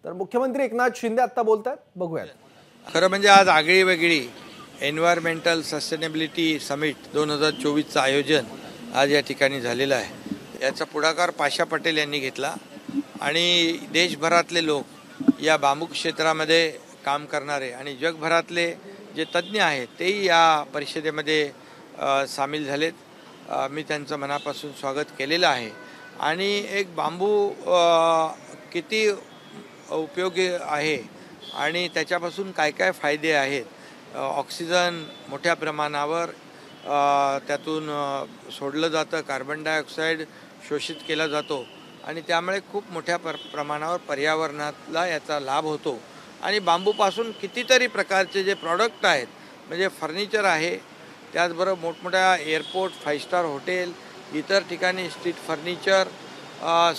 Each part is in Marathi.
तर मुख्यमंत्री एकनाथ शिंदे आता बोलतात, बघूयात. खरं म्हणजे आज आगळी वेगळी एन्व्हायरमेंटल सस्टेनेबिलिटी समिट 2024चं आयोजन आज या ठिकाणी झालेलं आहे. याचा पुढाकार पाशा पटेल यांनी घेतला आणि देशभरातले लोक या बांबू क्षेत्रामध्ये काम करणारे आणि जगभरातले जे तज्ज्ञ आहेत तेही या परिषदेमध्ये सामील झालेत. मी त्यांचं मनापासून स्वागत केलेलं आहे. आणि एक बांबू किती उपयोगी आहे आणि त्याच्यापासून काय काय फायदे आहेत. ऑक्सिजन मोठ्या प्रमाणावर त्यातून सोडलं जातं, कार्बन डायऑक्साईड शोषित केला जातो आणि त्यामुळे खूप मोठ्या प्रमाणावर पर्यावरणाला याचा लाभ होतो. आणि बांबूपासून कितीतरी प्रकारचे जे प्रॉडक्ट आहेत, म्हणजे फर्निचर आहे, त्याचबरोबर मोठमोठ्या एअरपोर्ट, 5 स्टार हॉटेल, इतर ठिकाणी स्ट्रीट फर्निचर,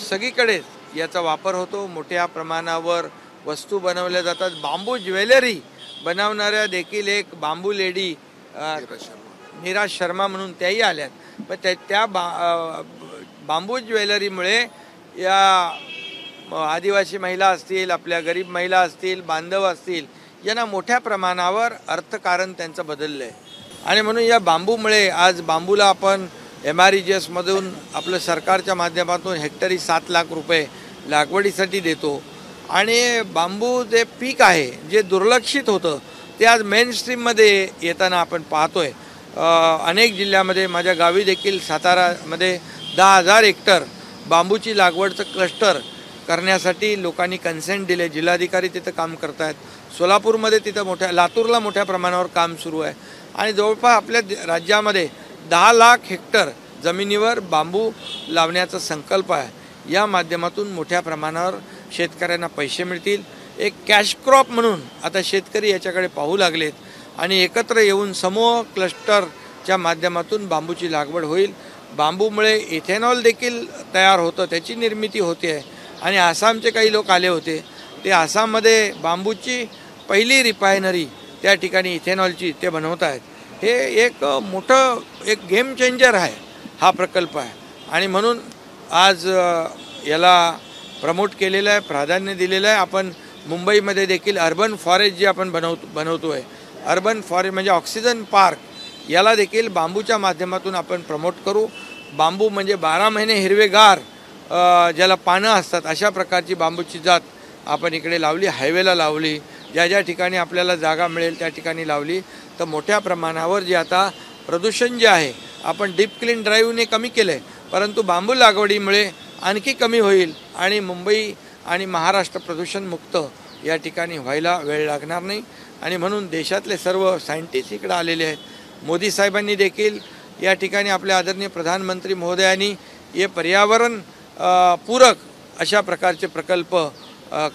सगळीकडेच याचा वापर होतो. मोठ्या प्रमाणावर वस्तू बनवल्या जातात. बांबू ज्वेलरी बनवणाऱ्या देखील एक बांबू लेडी नीरा शर्मा म्हणून त्याही आल्यात. पण त्या बांबू ज्वेलरीमुळे या आदिवासी महिला असतील, आपल्या गरीब महिला असतील, बांधव असतील, यांना मोठ्या प्रमाणावर अर्थकारण त्यांचं बदललं आहे. आणि म्हणून या बांबूमुळे आज बांबूला आपण MREGS-मधून आपलं सरकारच्या माध्यमातून हेक्टरी 7 लाख रुपये लागवडीसाठी देतो. आणि बांबू जे पीक आहे जे दुर्लक्षित होतं ते आज मेनस्ट्रीममध्ये येताना आपण पाहतोय. अनेक जिल्ह्यामध्ये, माझ्या गावी देखील सातारामध्ये 10,000 हेक्टर बांबूची लागवडचं क्लस्टर करण्यासाठी लोकांनी कन्सेंट दिले. जिल्हाधिकारी तिथं काम करत आहेत. सोलापूरमध्ये तिथं लातूरला मोठ्या प्रमाणावर काम सुरू आहे. आणि जवळपास आपल्या राज्यामध्ये 10 लाख हेक्टर जमिनीवर बांबू लावण्याचा संकल्प आहे. या माध्यमातून मोठ्या प्रमाणावर शेतकऱ्यांना पैसे मिळतील. एक कॅश क्रॉप म्हणून आता शेतकरी याच्याकडे पाहू लागलेत आणि एकत्र येऊन समूह क्लस्टरच्या माध्यमातून बांबूची लागवड होईल. बांबूमुळे इथेनॉल देखील तयार होतं, त्याची निर्मिती होते आहे. आणि आसामचे काही लोक आले होते, ते आसाममध्ये बांबूची पहिली रिफायनरी त्या ठिकाणी इथेनॉलची ते बनवत आहेत. हे एक मोठं एक गेम चेंजर आहे हा प्रकल्प आहे. आणि म्हणून आज याला प्रमोट केलेलं आहे, प्राधान्य दिलेलं आहे. आपण मुंबईमध्ये देखील अर्बन फॉरेस्ट जे आपण बनवतो आहे, अर्बन फॉरेस्ट म्हणजे ऑक्सिजन पार्क, याला देखील बांबूच्या माध्यमातून आपण प्रमोट करू. बांबू म्हणजे 12 महिने हिरवेगार ज्याला पानं असतात अशा प्रकारची बांबूची जात आपण इकडे लावली, हायवेला लावली, ज्या ज्या ठिकाणी आपल्याला जागा मिळेल त्या ठिकाणी लावली. तर मोठ्या प्रमाणावर जे आता प्रदूषण जे आहे आपण डीप क्लीन ड्राईव्हने कमी केलं आहे, परंतु बांबू लागवडीमुळे आणखी कमी होईल आणि मुंबई आणि महाराष्ट्र प्रदूषणमुक्त या ठिकाणी व्हायला वेळ लागणार नाही. आणि म्हणून देशातले सर्व सायंटिस्ट इकडे आलेले आहेत. मोदी साहेबांनी देखील या ठिकाणी आपल्या आदरणीय प्रधानमंत्री महोदयांनी हे पर्यावरण पूरक अशा प्रकारचे प्रकल्प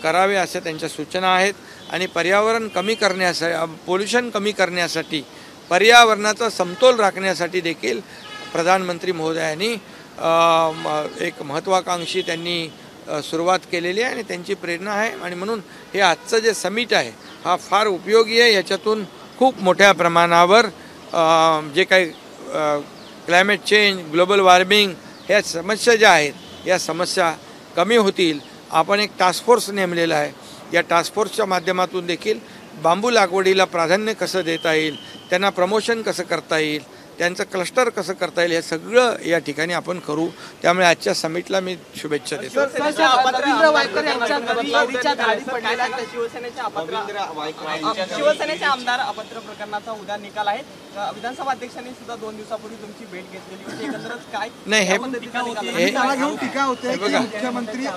करावे अशा त्यांच्या सूचना आहेत. आणि पर्यावरण कमी करण्यासाठी, पोल्युशन कमी करण्यासाठी, पर्यावरणाचा समतोल राखण्यासाठी देखील प्रधानमंत्री महोदयांनी एक महत्त्वाकांक्षी त्यांनी सुरुवात केलेली आहे आणि त्यांची प्रेरणा आहे. आणि म्हणून हे आजचं जे समिट आहे हा फार उपयोगी आहे. याच्यातून खूप मोठ्या प्रमाणावर जे काही क्लायमेट चेंज, ग्लोबल वॉर्मिंग ह्या समस्या ज्या आहेत या समस्या कमी होतील. आपण एक टास्क फोर्स नेमलेला आहे. या टास्क फोर्सच्या माध्यमातून देखील बांबू लागवडीला प्राधान्य कसं देता येईल, त्यांना प्रमोशन कसं करता येईल, त्यांचं क्लस्टर कसं करता येईल, हे सगळं या ठिकाणी आपण करू. त्यामुळे आजच्या समिटला मी शुभेच्छा देतो. शिवसेनेच्या आमदार अपात्र प्रकरणाचा उद्या निकाल आहे. विधानसभा अध्यक्षांनी सुद्धा 2 दिवसापूर्वी तुमची भेट घेतलेली होती. एकंदरच काय नाही, हे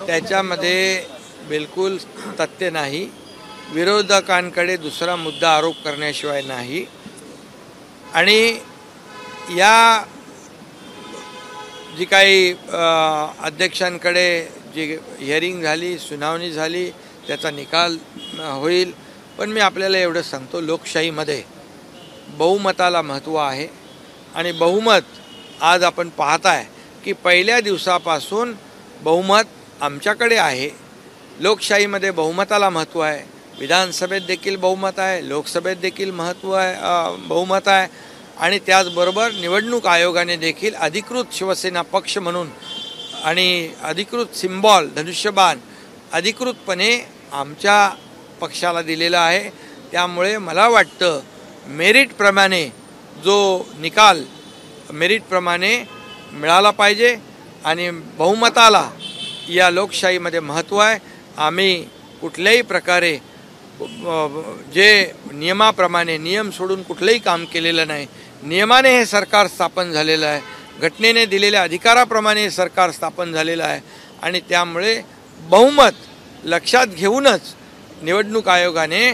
त्याच्यामध्ये बिलकुल तथ्य नाही. विरोधकांकडे दुसरा मुद्दा आरोप करण्याशिवाय नाही. आणि या जी काही अध्यक्षांकडे जी हिअरिंग झाली, सुनावणी झाली, त्याचा निकाल होईल. पण मी आपल्याला एवढं सांगतो, लोकशाहीमध्ये बहुमताला महत्त्व आहे. आणि बहुमत आज आपण पाहताय की पहिल्या दिवसापासून बहुमत आमच्याकडे आहे. लोकशाहीमध्ये बहुमताला महत्त्व आहे. विधानसभेत देखील बहुमत आहे, लोकसभेत देखील बहुमत आहे. आणि त्याचबरोबर निवडणूक आयोगाने देखील अधिकृत शिवसेना पक्ष म्हणून आणि अधिकृत सिम्बॉल धनुष्यबाण अधिकृतपणे आमच्या पक्षाला दिलेला आहे. त्यामुळे मला वाटतं मेरिटप्रमाणे जो निकाल मेरिटप्रमाणे मिळाला पाहिजे आणि बहुमताला या लोकशाहीमध्ये महत्त्व आहे. आम्ही कुठल्याही प्रकारे जे नियमाप्रमाणे नियम सोडून कुठलंही काम केलेलं नाही. नियमाने हे सरकार स्थापन झालेलं आहे. घटनेने दिलेल्या अधिकाराप्रमाणे हे सरकार स्थापन झालेलं आहे आणि त्यामुळे बहुमत लक्षात घेऊनच निवडणूक आयोगाने,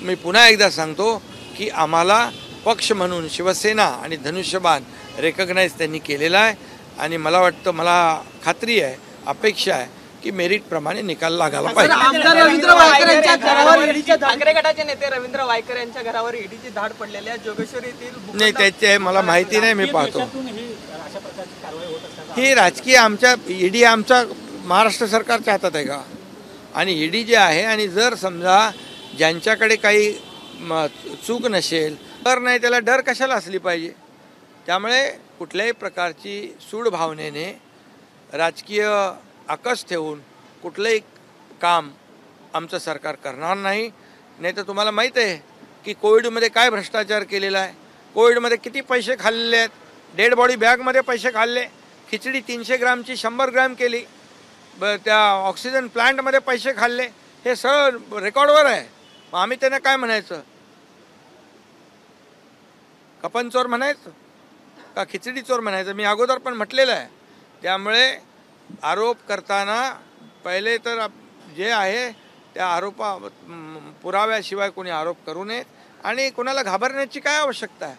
मी पुन्हा एकदा सांगतो की आम्हाला पक्ष म्हणून शिवसेना आणि धनुष्यबाण रेकग्नाइज त्यांनी केलेला आहे आणि मला वाटतं, मला खात्री आहे, अपेक्षा आहे की मेरिटप्रमाणे निकाल लागायला पाहिजे. आमदार रवींद्र वायकर यांच्या घरावर ईडीचे ठाकरे गटाचे नेते रवींद्र वायकर यांच्या घरावर ईडीची धाड पडलेली आहे. जोगेश्वरी येथील नाही, त्याचे मला माहिती नाही, मी पाहतो. ही राजकीय आमच्या ईडी आमच्या महाराष्ट्र सरकारच्या हातात आहे का? आणि ईडी जे आहे, आणि जर समजा ज्यांच्याकडे काही चूक नसेल तर नाही, त्याला डर कशाला असली पाहिजे? त्यामुळे कुठल्याही प्रकारची सूड भावनेने राजकीय आकस ठेवून कुठलंही काम आमचं सरकार करणार नाही. नाही तर तुम्हाला माहीत आहे की कोविडमध्ये काय भ्रष्टाचार केलेला आहे, कोविडमध्ये किती पैसे खाल्लेले आहेत. डेड बॉडी बॅगमध्ये पैसे खाल्ले, खिचडी 300 ग्रामची 100 ग्राम केली, त्या ऑक्सिजन प्लांटमध्ये पैसे खाल्ले, हे सगळं रेकॉर्डवर आहे. मग आम्ही त्यांना काय म्हणायचं? कपन चोर म्हणायचं का खिचडी चोर म्हणायचं? मी अगोदर पण म्हटलेलं आहे. त्यामुळे आरोप करताना पहिले तर जे आहे त्या पुराव्याशिवाय कोणी आरोप करू नयेत आणि कोणाला घाबरण्याची काय आवश्यकता आहे?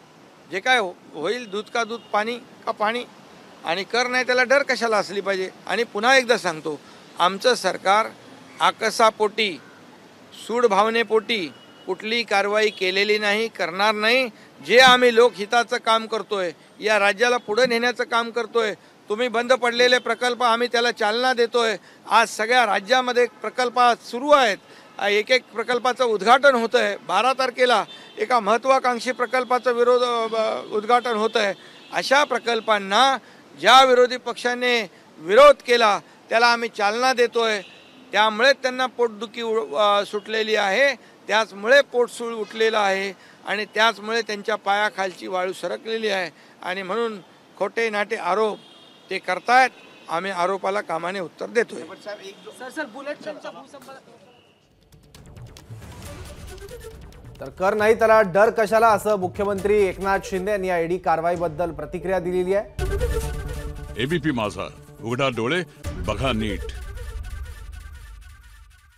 जे काय होईल, दूध का दूध, पाणी का पाणी, आणि कर नाही त्याला डर कशाला असली पाहिजे? आणि पुन्हा एकदा सांगतो, आमचं सरकार आकसापोटी, सूड भावनेपोटी कुठलीही कारवाई केलेली नाही, करणार नाही. जे आम्ही लोकहिताचं काम करतोय, या राज्याला पुढे नेण्याचं काम करतोय, तुम्ही बंद पडलेले प्रकल्प आम्ही त्याला चालना देतोय. आज सगळ्या राज्यामध्ये प्रकल्प सुरू आहेत. एक एक प्रकल्पाचं उद्घाटन होतं आहे. 12 तारखेला एका महत्त्वाकांक्षी प्रकल्पाचं उद्घाटन होतं आहे. अशा प्रकल्पांना ज्या विरोधी पक्षाने विरोध केला त्याला आम्ही चालना देतोय. त्यामुळे त्यांना पोटदुखी सुटलेली आहे, त्याचमुळे पोटसूळ उठलेलं आहे आणि त्याचमुळे त्यांच्या पायाखालची वाळू सरकलेली आहे. आणि म्हणून खोटे नाटे आरोप ते करतायत. आम्ही आरोपाला कामाने उत्तर देतोय. तर कर नाही त्याला डर कशाला, असं मुख्यमंत्री एकनाथ शिंदे यांनी या ईडी कारवाईबद्दल प्रतिक्रिया दिलेली आहे. एबीपी माझा, उघडा डोळे बघा नीट.